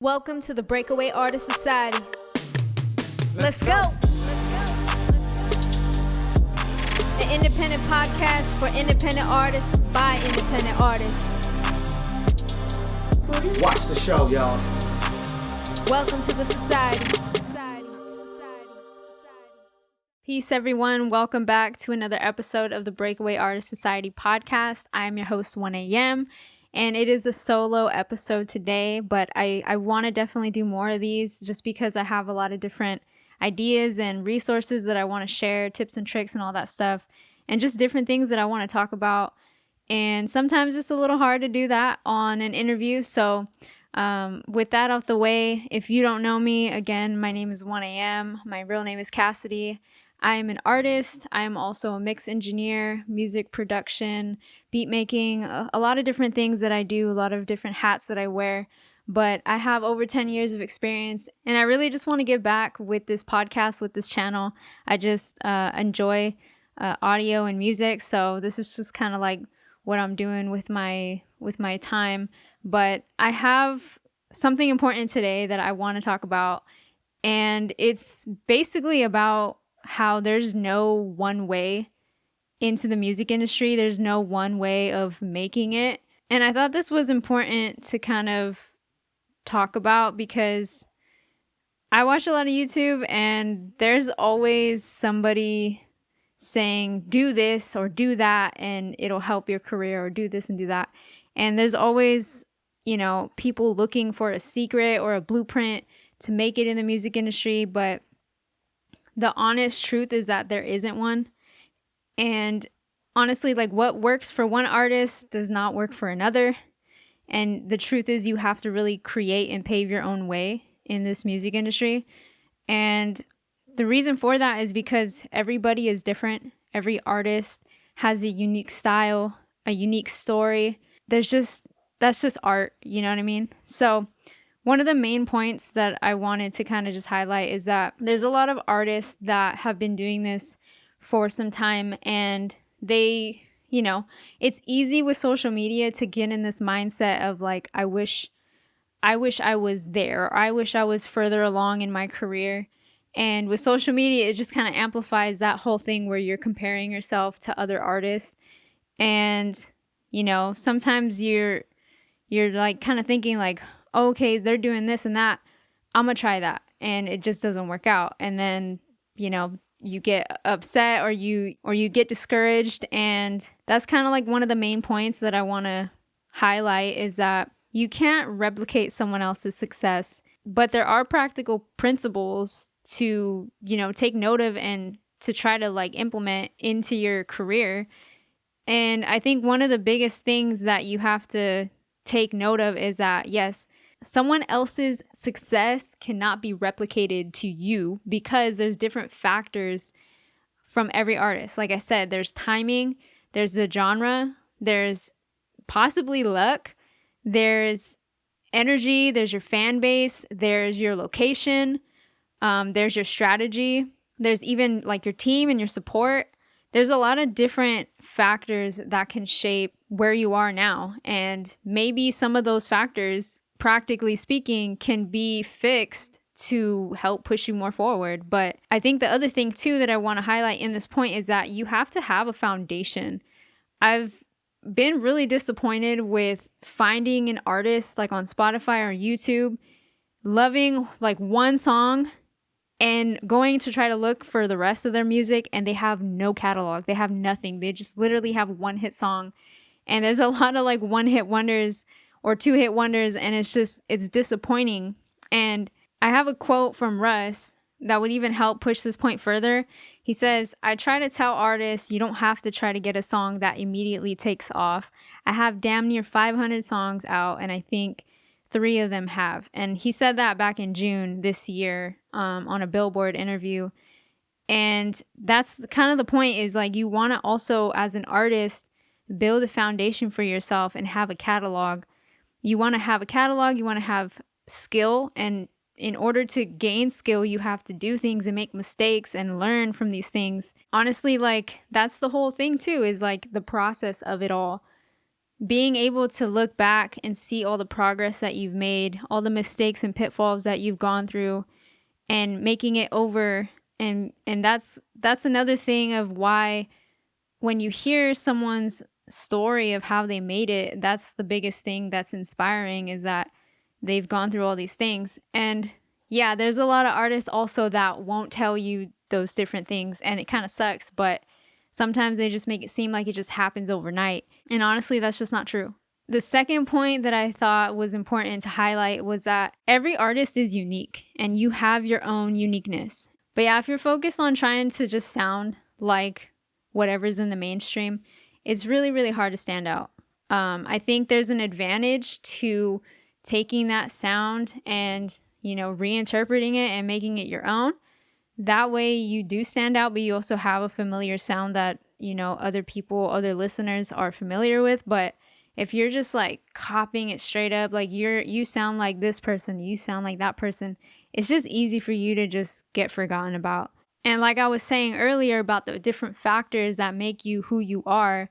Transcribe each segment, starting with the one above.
Welcome to the Breakaway Artist Society. Let's go! An independent podcast for independent artists by independent artists. Watch the show, y'all. Welcome to the society. Peace, everyone. Welcome back to another episode of the Breakaway Artist Society podcast. I am your host, 1AM. And it is a solo episode today, but I want to definitely do more of these just because I have a lot of different ideas and resources that I want to share, tips and tricks and all that stuff, and just different things that I want to talk about. And sometimes it's a little hard to do that on an interview. So with that out the way, if you don't know me, again, my name is 1AM. My real name is Cassidy. I am an artist. I am also a mix engineer, music production, beat making, a lot of different things that I do, a lot of different hats that I wear. But I have over 10 years of experience, and I really just want to give back with this podcast, with this channel. I just enjoy audio and music, so this is just kind of like what I'm doing with my time. But I have something important today that I want to talk about, and it's basically about how there's no one way into the music industry. There's no one way of making it. And I thought this was important to kind of talk about because I watch a lot of YouTube and there's always somebody saying, do this or do that and it'll help your career, or do this and do that. And there's always, people looking for a secret or a blueprint to make it in the music industry. But the honest truth is that there isn't one. And honestly, like what works for one artist does not work for another. And the truth is you have to really create and pave your own way in this music industry. And the reason for that is because everybody is different. Every artist has a unique style, a unique story. That's just art, you know what I mean? So one of the main points that I wanted to kind of just highlight is that there's a lot of artists that have been doing this for some time, and they, it's easy with social media to get in this mindset of like, I wish I was there, or I wish I was further along in my career. And with social media, it just kind of amplifies that whole thing where you're comparing yourself to other artists. And, sometimes you're like kind of thinking like, okay, they're doing this and that, I'm gonna try that, and it just doesn't work out. And then you get upset or you get discouraged. And that's kind of like one of the main points that I want to highlight, is that you can't replicate someone else's success, but there are practical principles to take note of and to try to like implement into your career. And I think one of the biggest things that you have to take note of is that, yes, someone else's success cannot be replicated to you because there's different factors from every artist. Like I said, there's timing, there's the genre, there's possibly luck, there's energy, there's your fan base, there's your location, there's your strategy, there's even like your team and your support. There's a lot of different factors that can shape where you are now. And maybe some of those factors, practically speaking, can be fixed to help push you more forward. But I think the other thing too that I want to highlight in this point is that you have to have a foundation. I've been really disappointed with finding an artist like on Spotify or YouTube, loving like one song and going to try to look for the rest of their music, and they have no catalog. They have nothing. They just literally have one hit song. And there's a lot of like one hit wonders or two hit wonders, and it's disappointing. And I have a quote from Russ that would even help push this point further. He says, "I try to tell artists you don't have to try to get a song that immediately takes off. I have damn near 500 songs out, and I think 3 of them have." And he said that back in June this year on a Billboard interview. And that's kind of the point, is like you want to also, as an artist, build a foundation for yourself and have a catalog. You want to have a catalog, you want to have skill, and in order to gain skill, you have to do things and make mistakes and learn from these things. Honestly, like that's the whole thing too, is like the process of it all. being able to look back and see all the progress that you've made, all the mistakes and pitfalls that you've gone through, and making it over. And that's another thing of why when you hear someone's story of how they made it, that's the biggest thing that's inspiring, is that they've gone through all these things. And yeah, there's a lot of artists also that won't tell you those different things, and it kind of sucks, but sometimes they just make it seem like it just happens overnight. And honestly, that's just not true. The second point that I thought was important to highlight was that every artist is unique and you have your own uniqueness. But yeah, if you're focused on trying to just sound like whatever's in the mainstream, it's really, really hard to stand out. I think there's an advantage to taking that sound and, reinterpreting it and making it your own. That way you do stand out, but you also have a familiar sound that, other listeners are familiar with. But if you're just like copying it straight up, like you sound like this person, you sound like that person, it's just easy for you to just get forgotten about. And like I was saying earlier about the different factors that make you who you are,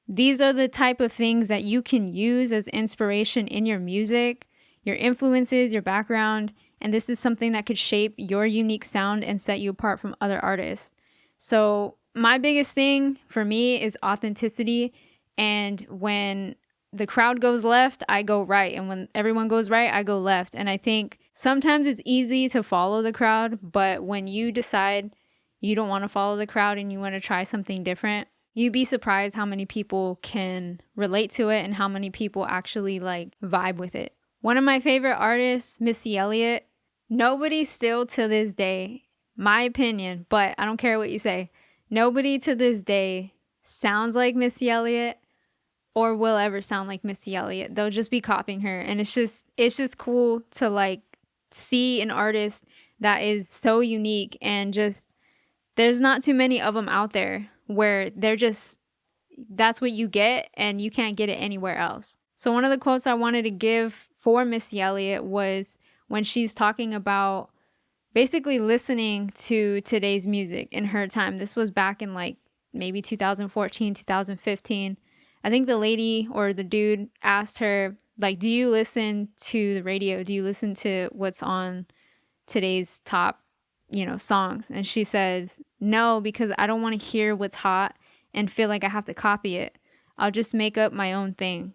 these are the type of things that you can use as inspiration in your music, your influences, your background, and this is something that could shape your unique sound and set you apart from other artists. So my biggest thing for me is authenticity, and when the crowd goes left, I go right, and when everyone goes right, I go left. And I think sometimes it's easy to follow the crowd, but when you decide you don't want to follow the crowd and you want to try something different, you'd be surprised how many people can relate to it and how many people actually like vibe with it. One of my favorite artists, Missy Elliott, nobody still to this day, my opinion, but I don't care what you say, nobody to this day sounds like Missy Elliott or will ever sound like Missy Elliott. They'll just be copying her. And it's just cool to like see an artist that is so unique, and just there's not too many of them out there where that's what you get and you can't get it anywhere else. So one of the quotes I wanted to give for Missy Elliott was when she's talking about basically listening to today's music in her time. This was back in like maybe 2014, 2015. I think the lady or the dude asked her, like, do you listen to the radio? Do you listen to what's on today's top, songs? And she says, no, because I don't want to hear what's hot and feel like I have to copy it. I'll just make up my own thing.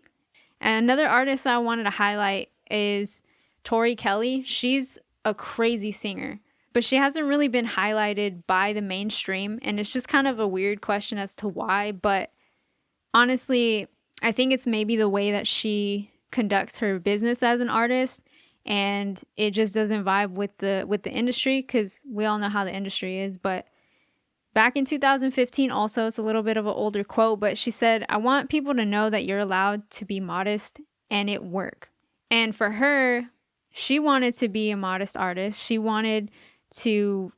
And another artist I wanted to highlight is Tori Kelly. She's a crazy singer, but she hasn't really been highlighted by the mainstream. And it's just kind of a weird question as to why. But honestly, I think it's maybe the way that she conducts her business as an artist, and it just doesn't vibe with the industry, because we all know how the industry is. But back in 2015 also, it's a little bit of an older quote, but she said, I want people to know that you're allowed to be modest and it work. And for her, she wanted to be a modest artist. She wanted to,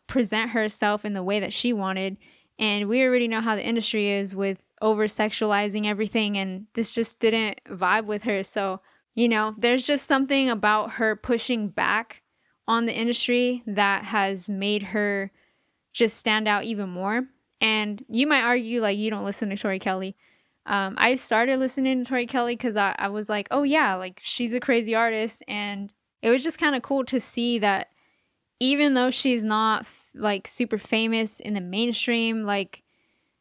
present herself in the way that she wanted. And we already know how the industry is with over-sexualizing everything, and this just didn't vibe with her. So, there's just something about her pushing back on the industry that has made her just stand out even more. And you might argue like you don't listen to Tori Kelly. I started listening to Tori Kelly because I was like, oh yeah, like she's a crazy artist. And it was just kind of cool to see that even though she's not like super famous in the mainstream, like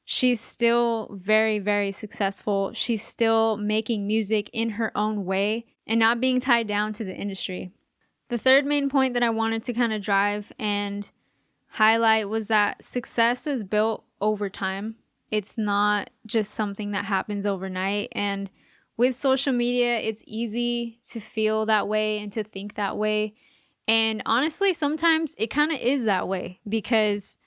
she's still very, very successful. She's still making music in her own way and not being tied down to the industry. The third main point that I wanted to kind of drive and highlight was that success is built over time. It's not just something that happens overnight. And with social media, it's easy to feel that way and to think that way. And honestly, sometimes it kind of is that way, because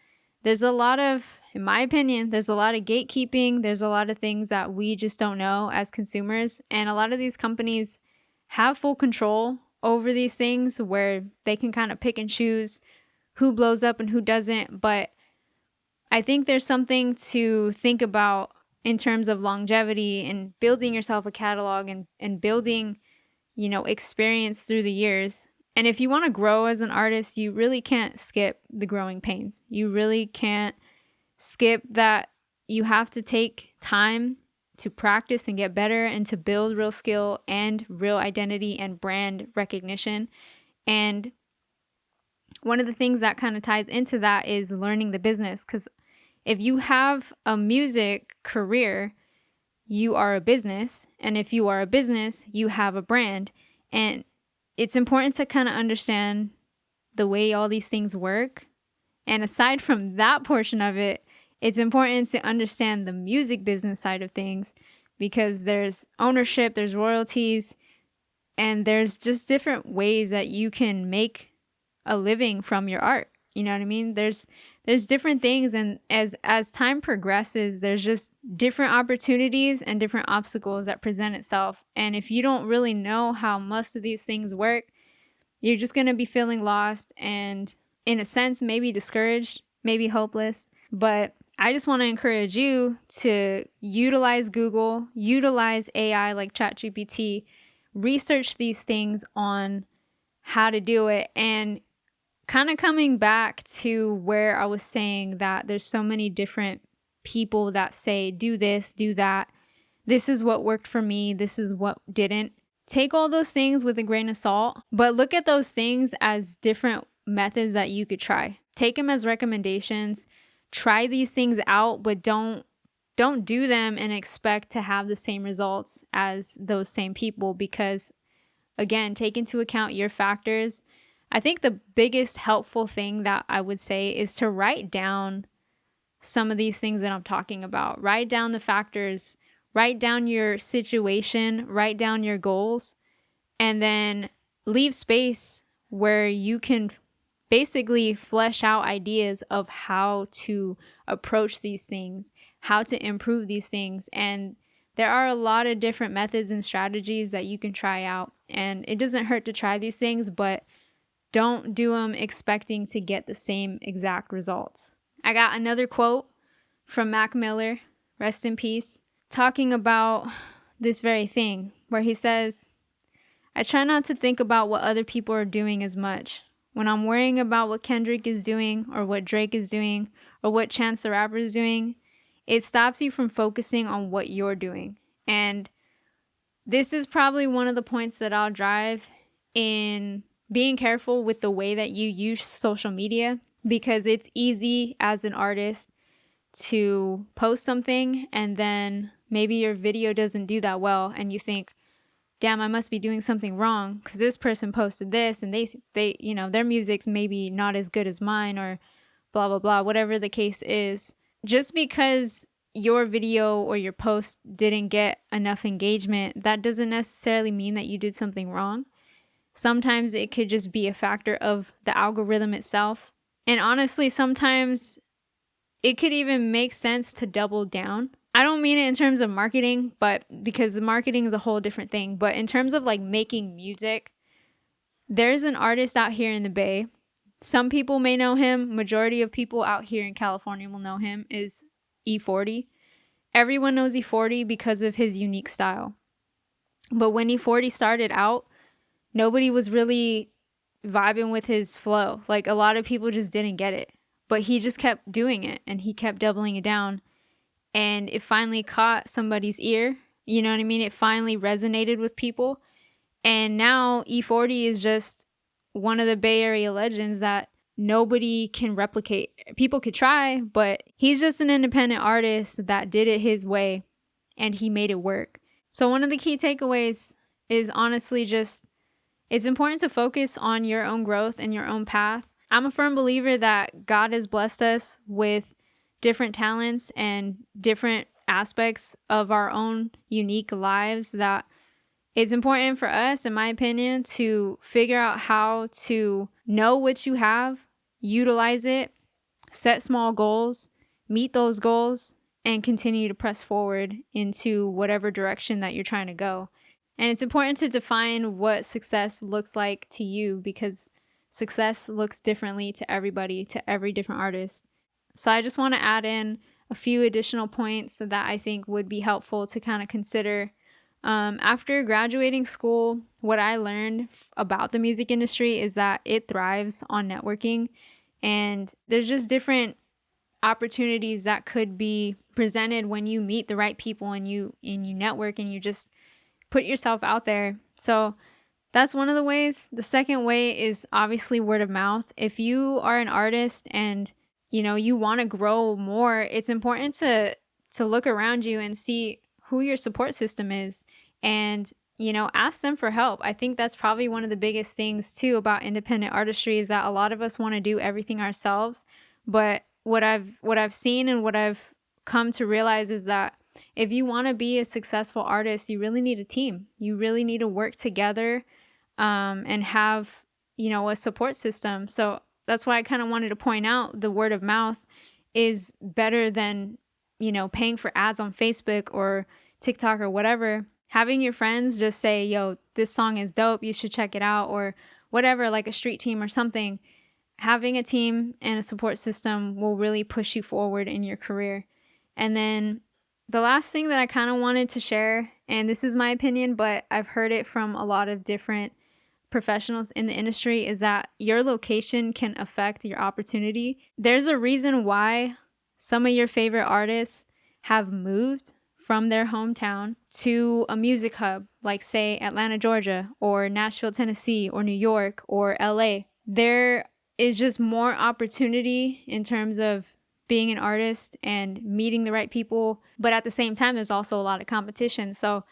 there's a lot of, in my opinion, there's a lot of gatekeeping. There's a lot of things that we just don't know as consumers. And a lot of these companies have full control over these things where they can kind of pick and choose who blows up and who doesn't. But I think there's something to think about in terms of longevity and building yourself a catalog and building, experience through the years. And if you want to grow as an artist, you really can't skip the growing pains. You really can't skip that. You have to take time to practice and get better and to build real skill and real identity and brand recognition. And one of the things that kind of ties into that is learning the business, because if you have a music career, you are a business. And if you are a business, you have a brand. And it's important to kind of understand the way all these things work. And aside from that portion of it, it's important to understand the music business side of things, because there's ownership, there's royalties, and there's just different ways that you can make a living from your art. You know what I mean? There's different things, and as time progresses, there's just different opportunities and different obstacles that present itself. And if you don't really know how most of these things work, you're just going to be feeling lost and, in a sense, maybe discouraged, maybe hopeless. But I just want to encourage you to utilize Google, utilize AI like ChatGPT, research these things on how to do it. And kind of coming back to where I was saying that there's so many different people that say, do this, do that. This is what worked for me. This is what didn't. Take all those things with a grain of salt, but look at those things as different methods that you could try. Take them as recommendations. Try these things out, but don't do them and expect to have the same results as those same people, because again, take into account your factors. I think the biggest helpful thing that I would say is to write down some of these things that I'm talking about. Write down the factors, write down your situation, write down your goals, and then leave space where you can basically flesh out ideas of how to approach these things, how to improve these things. And there are a lot of different methods and strategies that you can try out. And it doesn't hurt to try these things, but don't do them expecting to get the same exact results. I got another quote from Mac Miller, rest in peace, talking about this very thing, where he says, I try not to think about what other people are doing as much. When I'm worrying about what Kendrick is doing or what Drake is doing or what Chance the Rapper is doing, it stops you from focusing on what you're doing. And this is probably one of the points that I'll drive in being careful with the way that you use social media, because it's easy as an artist to post something and then maybe your video doesn't do that well and you think, damn, I must be doing something wrong because this person posted this and they you know, their music's maybe not as good as mine, or blah blah blah, whatever the case is. Just because your video or your post didn't get enough engagement, that doesn't necessarily mean that you did something wrong. Sometimes it could just be a factor of the algorithm itself. And honestly, sometimes it could even make sense to double down. I don't mean it in terms of marketing, but because the marketing is a whole different thing. But in terms of like making music, there's an artist out here in the Bay. Some people may know him. Majority of people out here in California will know him, is E40. Everyone knows E40 because of his unique style. But when E40 started out, nobody was really vibing with his flow. Like, a lot of people just didn't get it. But he just kept doing it and he kept doubling it down. And it finally caught somebody's ear. You know what I mean? It finally resonated with people. And now E40 is just one of the Bay Area legends that nobody can replicate. People could try, but he's just an independent artist that did it his way and he made it work. So one of the key takeaways is honestly just, it's important to focus on your own growth and your own path. I'm a firm believer that God has blessed us with different talents and different aspects of our own unique lives, that it's important for us, in my opinion, to figure out how to know what you have, utilize it, set small goals, meet those goals, and continue to press forward into whatever direction that you're trying to go. And it's important to define what success looks like to you, because success looks differently to everybody, to every different artist. So I just want to add in a few additional points that I think would be helpful to kind of consider. After graduating school, what I learned about the music industry is that it thrives on networking, and there's just different opportunities that could be presented when you meet the right people and you network and you just put yourself out there. So that's one of the ways. The second way is obviously word of mouth. If you are an artist and you want to grow more, it's important to look around you and see who your support system is and ask them for help. I think that's probably one of the biggest things too about independent artistry, is that a lot of us want to do everything ourselves. But what I've seen and what I've come to realize is that if you want to be a successful artist, you really need a team. You really need to work together and have a support system. So that's why I kind of wanted to point out the word of mouth is better than paying for ads on Facebook or TikTok or whatever. Having your friends just say, yo, this song is dope, you should check it out, or whatever, like a street team or something. Having a team and a support system will really push you forward in your career. And then the last thing that I kind of wanted to share, and this is my opinion, but I've heard it from a lot of different professionals in the industry, is that your location can affect your opportunity. There's a reason why some of your favorite artists have moved from their hometown to a music hub, like say Atlanta, Georgia, or Nashville, Tennessee, or New York, or LA. There is just more opportunity in terms of being an artist and meeting the right people. But at the same time, there's also a lot of competition. So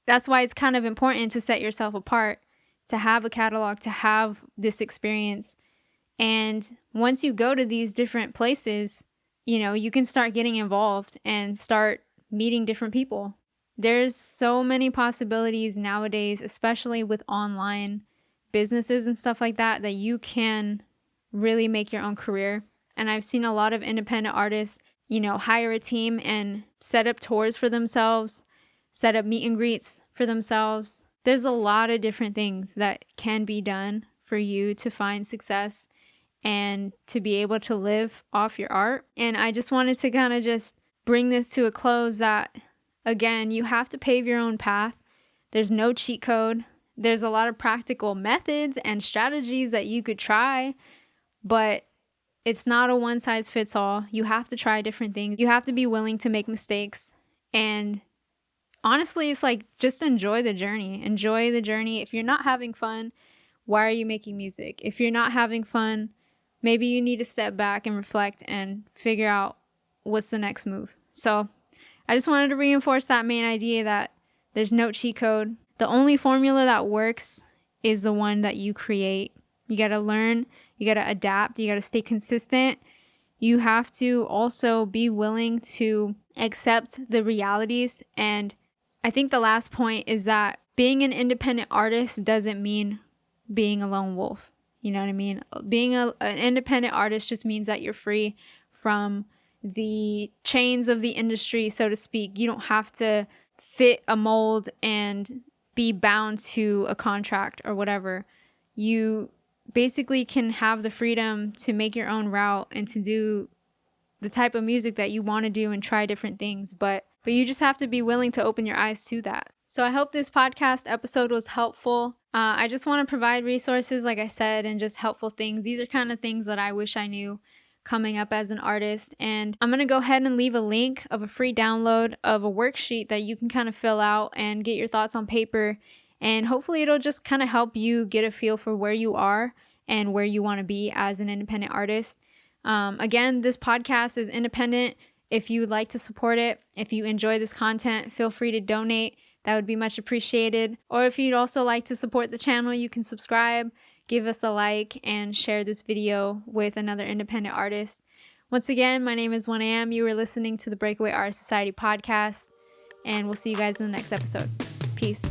that's why it's kind of important to set yourself apart, to have a catalog, to have this experience. And once you go to these different places, you can start getting involved and start meeting different people. There's so many possibilities nowadays, especially with online businesses and stuff like that, that you can really make your own career. And I've seen a lot of independent artists, hire a team and set up tours for themselves, set up meet and greets for themselves. There's a lot of different things that can be done for you to find success and to be able to live off your art. And I just wanted to kind of just bring this to a close that, again, you have to pave your own path. There's no cheat code. There's a lot of practical methods and strategies that you could try, but it's not a one size fits all. You have to try different things. You have to be willing to make mistakes. And honestly, it's like, just enjoy the journey. Enjoy the journey. If you're not having fun, why are you making music? If you're not having fun, maybe you need to step back and reflect and figure out what's the next move. So I just wanted to reinforce that main idea that there's no cheat code. The only formula that works is the one that you create. You got to learn, you got to adapt, you got to stay consistent. You have to also be willing to accept the realities. And I think the last point is that being an independent artist doesn't mean being a lone wolf. You know what I mean? Being an independent artist just means that you're free from the chains of the industry, so to speak. You don't have to fit a mold and be bound to a contract or whatever. You basically can have the freedom to make your own route and to do the type of music that you want to do and try different things. But you just have to be willing to open your eyes to that. So I hope this podcast episode was helpful. I just want to provide resources, like I said, and just helpful things. These are kind of things that I wish I knew coming up as an artist. And I'm going to go ahead and leave a link of a free download of a worksheet that you can kind of fill out and get your thoughts on paper. And hopefully it'll just kind of help you get a feel for where you are and where you want to be as an independent artist. Again, this podcast is independent. If you would like to support it, if you enjoy this content, feel free to donate. That would be much appreciated. Or if you'd also like to support the channel, you can subscribe, give us a like, and share this video with another independent artist. Once again, my name is 1AM. You were listening to the Breakaway Artist Society podcast, and we'll see you guys in the next episode. Peace.